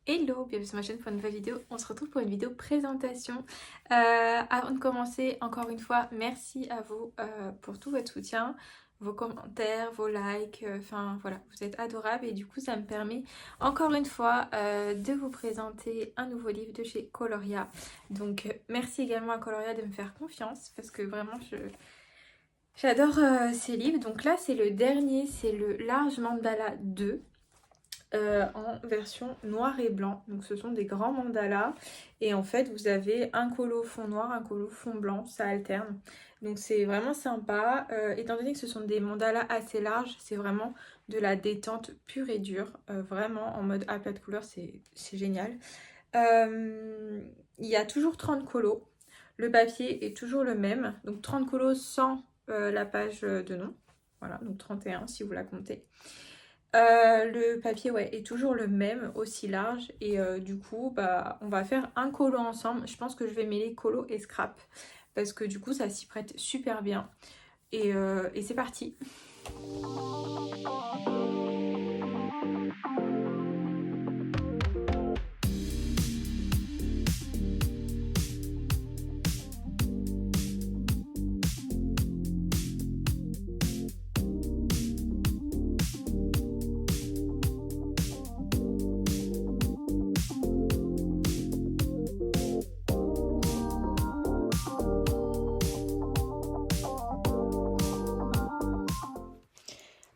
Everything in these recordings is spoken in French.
Hello, bienvenue sur ma chaîne pour une nouvelle vidéo. On se retrouve pour une vidéo présentation. Avant de commencer, encore une fois, merci à vous pour tout votre soutien, vos commentaires, vos likes, enfin voilà, vous êtes adorables et du coup ça me permet encore une fois de vous présenter un nouveau livre de chez Coloria. Donc merci également à Coloria de me faire confiance parce que vraiment j'adore ces livres. Donc là c'est le dernier, c'est le Large Mandala 2. En version noir et blanc. Donc ce sont des grands mandalas et en fait vous avez un colo fond noir, un colo fond blanc, ça alterne. Donc c'est vraiment sympa. Étant donné que ce sont des mandalas assez larges, c'est vraiment de la détente pure et dure. Vraiment en mode aplat de couleur, c'est génial. Il y a toujours 30 colos. Le papier est toujours le même. Donc 30 colos sans la page de nom. Voilà, donc 31 si vous la comptez. Le papier ouais, est toujours le même, aussi large. Et du coup, bah, on va faire un colo ensemble. Je pense que je vais mêler colo et scrap. Parce que du coup, ça s'y prête super bien. Et c'est parti.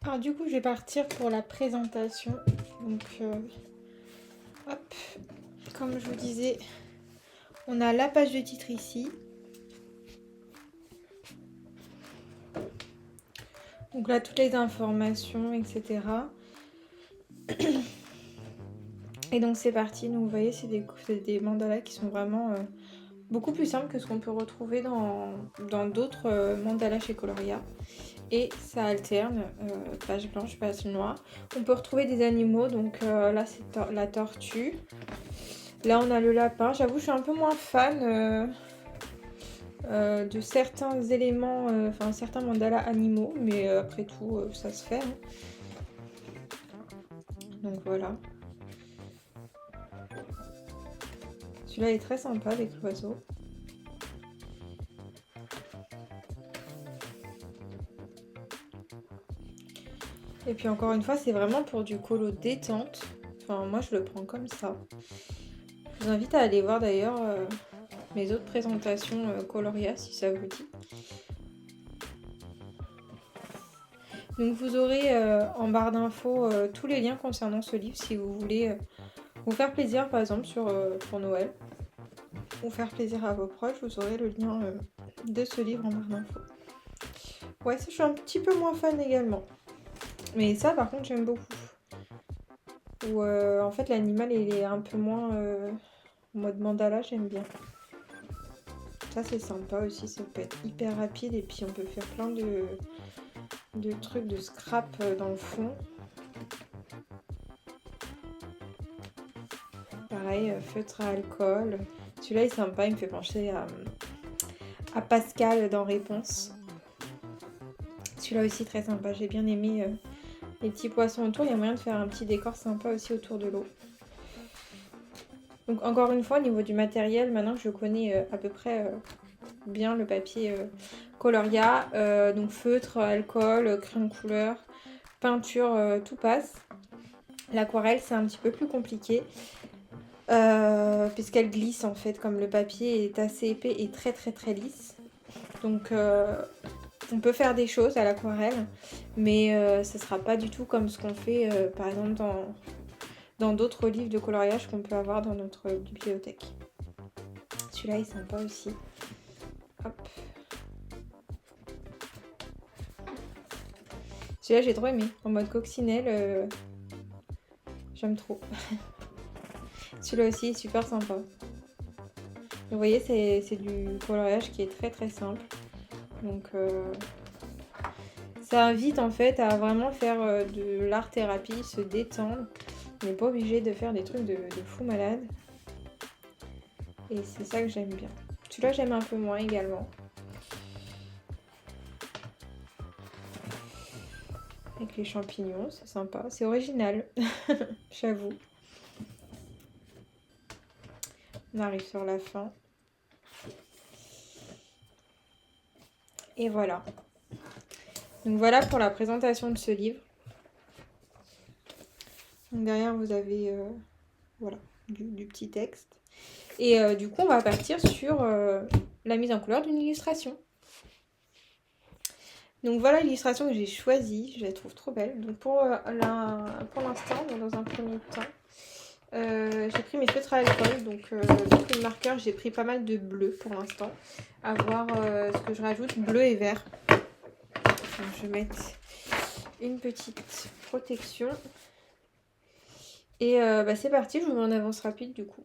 Alors du coup, je vais partir pour la présentation. Donc, hop, comme je vous disais, on a la page de titre ici. Donc là, toutes les informations, etc. Et donc c'est parti. Donc vous voyez, c'est des mandalas qui sont vraiment beaucoup plus simples que ce qu'on peut retrouver dans d'autres mandalas chez Coloria. Et ça alterne, page blanche, page noire. On peut retrouver des animaux, donc là c'est la tortue. Là on a le lapin. J'avoue, je suis un peu moins fan de certains éléments, enfin certains mandalas animaux, mais après tout, ça se fait. Hein. Donc voilà. Celui-là est très sympa avec l'oiseau. Et puis encore une fois, c'est vraiment pour du colo détente. Enfin, moi je le prends comme ça. Je vous invite à aller voir d'ailleurs mes autres présentations Coloria si ça vous dit. Donc vous aurez en barre d'infos tous les liens concernant ce livre si vous voulez vous faire plaisir par exemple pour Noël. Ou faire plaisir à vos proches, vous aurez le lien de ce livre en barre d'infos. Ouais, ça je suis un petit peu moins fan également. Mais ça par contre j'aime beaucoup. Où en fait l'animal il est un peu moins en mode mandala, j'aime bien. Ça c'est sympa aussi, ça peut être hyper rapide et puis on peut faire plein de trucs de scrap dans le fond. Pareil, feutre à alcool. Celui-là est sympa, il me fait penser à Pascal dans Réponse. Celui-là aussi très sympa, j'ai bien aimé les petits poissons autour. Il y a moyen de faire un petit décor sympa aussi autour de l'eau. Donc encore une fois, au niveau du matériel, maintenant que je connais à peu près bien le papier Coloria, donc feutre, alcool, crayon de couleur, peinture, tout passe. L'aquarelle, c'est un petit peu plus compliqué. Puisqu'elle glisse en fait, comme le papier est assez épais et très très très lisse. Donc on peut faire des choses à l'aquarelle, mais ce sera pas du tout comme ce qu'on fait par exemple dans d'autres livres de coloriage qu'on peut avoir dans notre bibliothèque. Celui-là est sympa aussi. Hop. Celui-là j'ai trop aimé, en mode coccinelle, j'aime trop. Celui-là aussi est super sympa. Vous voyez, c'est du coloriage qui est très très simple. Donc ça invite en fait à vraiment faire de l'art thérapie, se détendre. On n'est pas obligé de faire des trucs de fou malade. Et c'est ça que j'aime bien. Celui-là j'aime un peu moins également. Avec les champignons, c'est sympa. C'est original, j'avoue. On arrive sur la fin. Et voilà. Donc voilà pour la présentation de ce livre. Donc derrière vous avez voilà, du petit texte. Et du coup on va partir sur la mise en couleur d'une illustration. Donc voilà l'illustration que j'ai choisie, je la trouve trop belle. Donc pour l'instant, dans un premier temps, j'ai pris mes feutres à alcool, donc le marqueur, j'ai pris pas mal de bleu pour l'instant. À voir ce que je rajoute, bleu et vert. Donc, je vais mettre une petite protection. Et c'est parti, je vous mets en avance rapide du coup.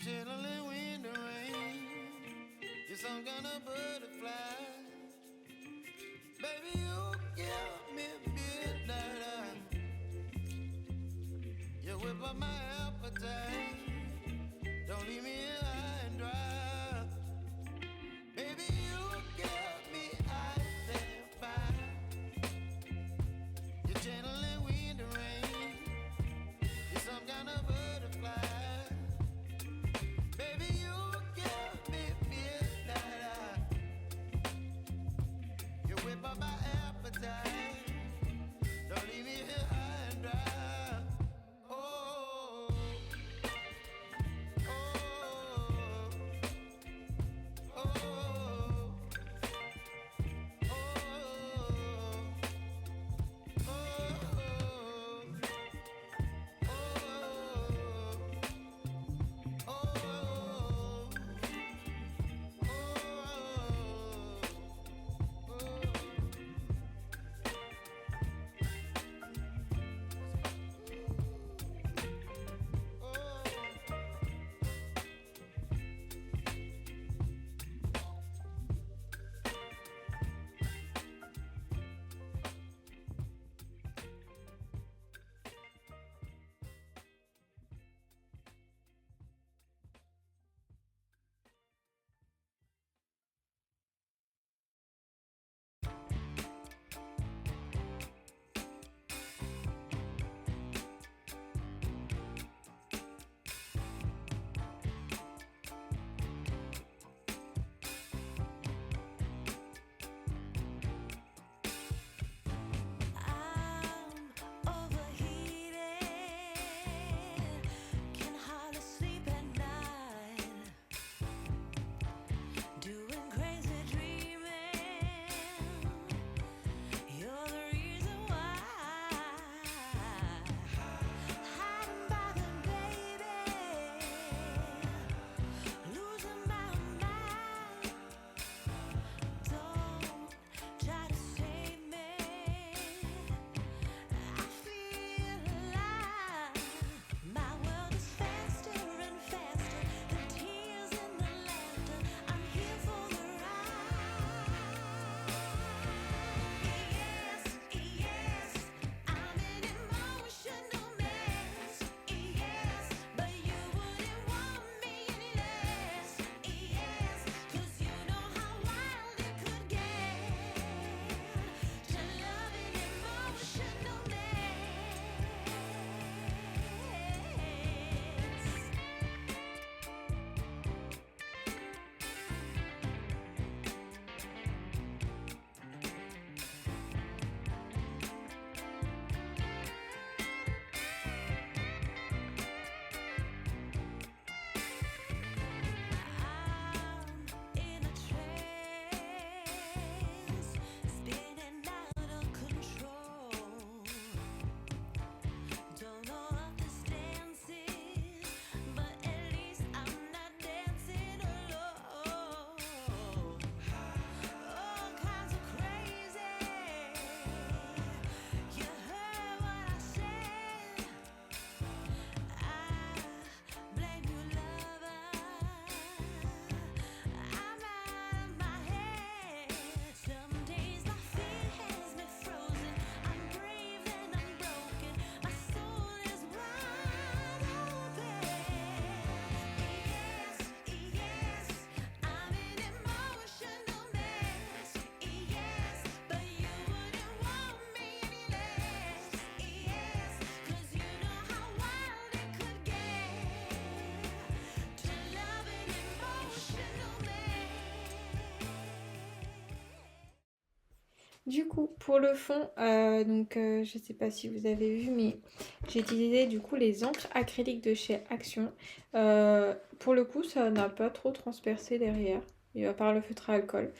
Chilling in the rain, you're some kind of butterfly. Baby, you give me midnight. You whip up my appetite. Don't leave me here high and dry. Baby, you give me ice and fire. You're channeling wind and rain. You're some kind of butterfly. Baby, you give me midnight. You whip up my appetite. Don't leave me here high and dry. Oh, oh, Du coup, pour le fond, je sais pas si vous avez vu, mais j'ai utilisé du coup les encres acryliques de chez Action. Pour le coup, ça n'a pas trop transpercé derrière, et à part le feutre à alcool.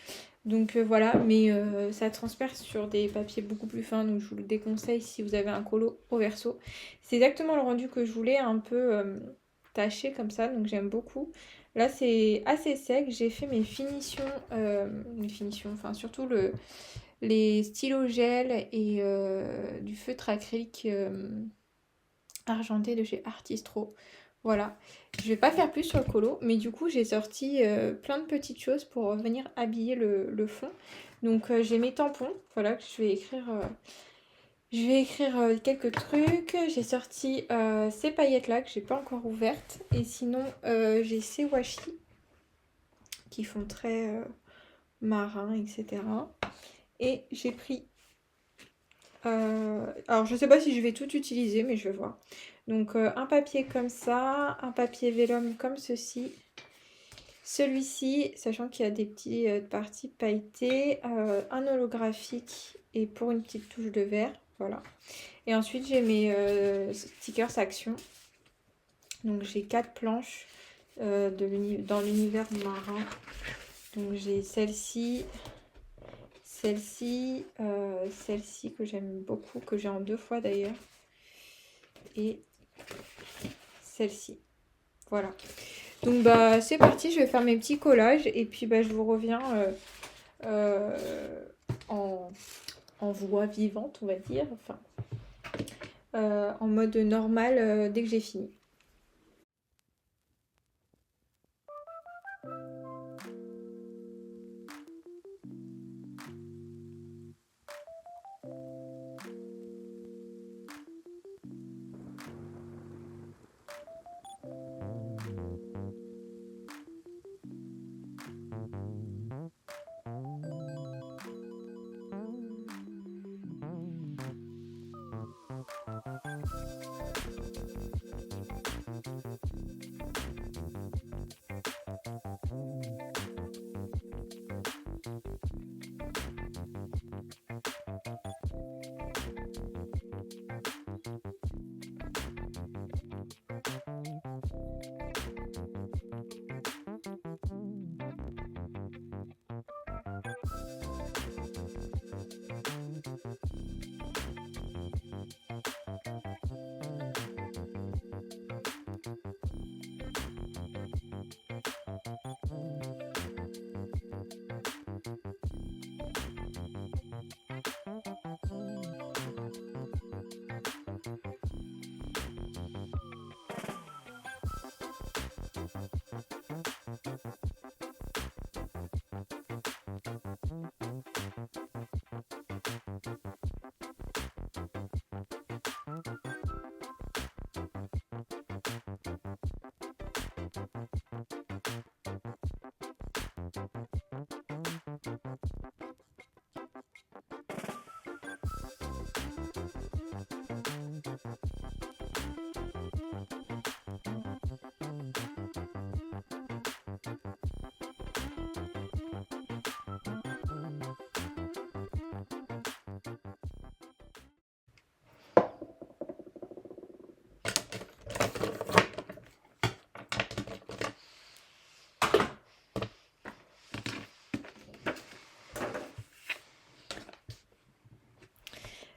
Donc voilà, mais ça transperce sur des papiers beaucoup plus fins, donc je vous le déconseille si vous avez un colo au verso. C'est exactement le rendu que je voulais, un peu taché comme ça, donc j'aime beaucoup. Là, c'est assez sec. J'ai fait mes finitions, enfin surtout les stylos gel et du feutre acrylique argenté de chez Artistro. Voilà. Je vais pas faire plus sur le colo, mais du coup j'ai sorti plein de petites choses pour venir habiller le fond. Donc j'ai mes tampons, voilà, que je vais écrire quelques trucs. J'ai sorti ces paillettes là que j'ai pas encore ouvertes. Et sinon j'ai ces washi qui font très marin, etc. Et j'ai pris alors je sais pas si je vais tout utiliser, mais je vais voir. Donc un papier comme ça, un papier vélum comme ceci. Celui-ci, sachant qu'il y a des petites parties pailletées, un holographique et pour une petite touche de vert, voilà. Et ensuite j'ai mes stickers Action. Donc j'ai 4 planches dans l'univers marin. Donc j'ai celle-ci, celle-ci que j'aime beaucoup, que j'ai en 2 fois d'ailleurs. Et celle-ci. Voilà. Donc bah c'est parti, je vais faire mes petits collages et puis bah je vous reviens en voix vivante, on va dire, enfin en mode normal dès que j'ai fini.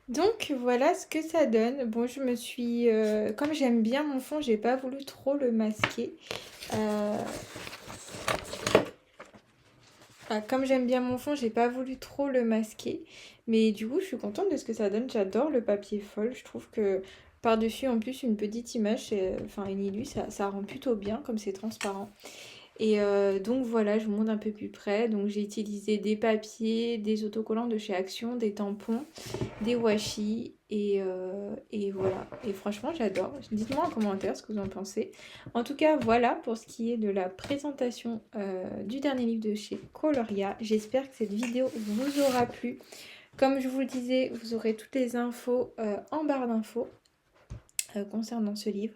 Donc voilà ce que ça donne. Bon, je me suis... comme j'aime bien mon fond, j'ai pas voulu trop le masquer. Comme j'aime bien mon fond, j'ai pas voulu trop le masquer. Mais du coup, je suis contente de ce que ça donne. J'adore le papier fol. Je trouve que par-dessus, en plus, une petite image, enfin une illu, ça rend plutôt bien, comme c'est transparent. Et donc voilà, je vous montre un peu plus près. Donc j'ai utilisé des papiers, des autocollants de chez Action, des tampons, des washi et voilà. Et franchement, j'adore. Dites-moi en commentaire ce que vous en pensez. En tout cas, voilà pour ce qui est de la présentation du dernier livre de chez Coloria. J'espère que cette vidéo vous aura plu. Comme je vous le disais, vous aurez toutes les infos en barre d'infos concernant ce livre.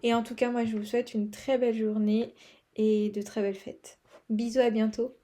Et en tout cas, moi, je vous souhaite une très belle journée et de très belles fêtes. Bisous, à bientôt.